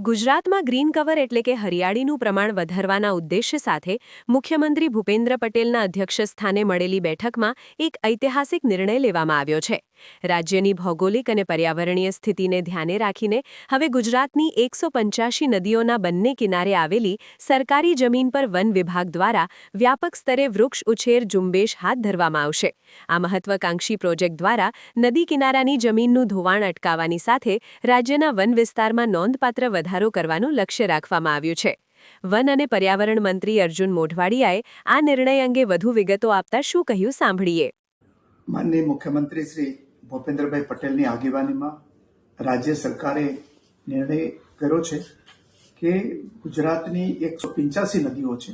ગુજરાતમાં green cover એટલે કે હરિયાળીનું પ્રમાણ વધારવાના ઉદ્દેશ્ય સાથે મુખ્યમંત્રી ભૂપેન્દ્ર પટેલના અધ્યક્ષસ્થાને મળેલી બેઠકમાં એક ઐતિહાસિક નિર્ણય લેવામાં આવ્યો છે. રાજ્યની ભૌગોલિક અને પર્યાવરણીય સ્થિતિને ધ્યાને રાખીને હવે ગુજરાતની 185 નદીઓના બંને કિનારે આવેલી સરકારી જમીન પર વન વિભાગ દ્વારા વ્યાપક સ્તરે વૃક્ષ ઉછેર ઝુંબેશ હાથ ધરવામાં આવશે. આ મહત્વાકાંક્ષી પ્રોજેક્ટ દ્વારા નદી કિનારાની જમીનનું ધોવાણ અટકાવવાની સાથે રાજ્યના વન વિસ્તારમાં નોંધપાત્ર વધારો કરવાનું લક્ષ્ય રાખવામાં આવ્યું છે. વન અને પર્યાવરણ મંત્રી અર્જુન મોઢવાડિયાએ આ નિર્ણય અંગે વધુ વિગતો આપતા શું કહ્યું સાંભળીએ. માનનીય મુખ્યમંત્રી શ્રી ભૂપેન્દ્રભાઈ પટેલની આગેવાનીમાં રાજ્ય સરકારે નિર્ણય કર્યો છે કે ગુજરાતની 185 નદીઓ છે,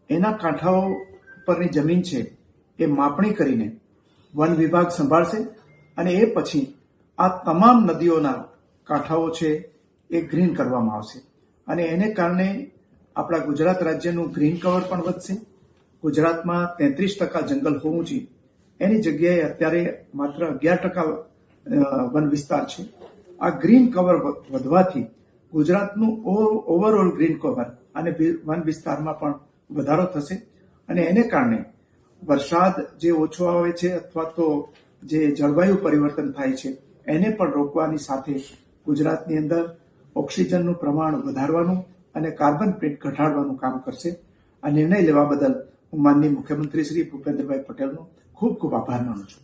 એના કાંઠાઓ પરની જમીન છે એ માપણી કરીને વન વિભાગ સંભાળશે અને એ પછી આ તમામ નદીઓના કાંઠાઓ છે એ ગ્રીન કરવામાં આવશે અને એને કારણે આપણા ગુજરાત રાજ્યનું ગ્રીન કવર પણ વધશે. ગુજરાતમાં 33% જંગલ હોવું જોઈએ, એની જગ્યાએ અત્યારે માત્ર 11% વન વિસ્તાર છે. આ ગ્રીન કવર વધવાથી ગુજરાતનું ઓવરઓલ ગ્રીન કવર અને વન વિસ્તારમાં પણ વધારો થશે અને એને કારણે વરસાદ જે ઓછો આવે છે અથવા તો જે જળવાયુ પરિવર્તન થાય છે એને પણ રોકવાની સાથે ગુજરાતની અંદર ઓક્સિજનનું પ્રમાણ વધારવાનું અને કાર્બન પ્રિન્ટ ઘટાડવાનું કામ કરશે. આ નિર્ણય લેવા બદલ હું માનનીય મુખ્યમંત્રી શ્રી ભૂપેન્દ્રભાઈ પટેલનો ખૂબ ખૂબ આભાર માનું છું.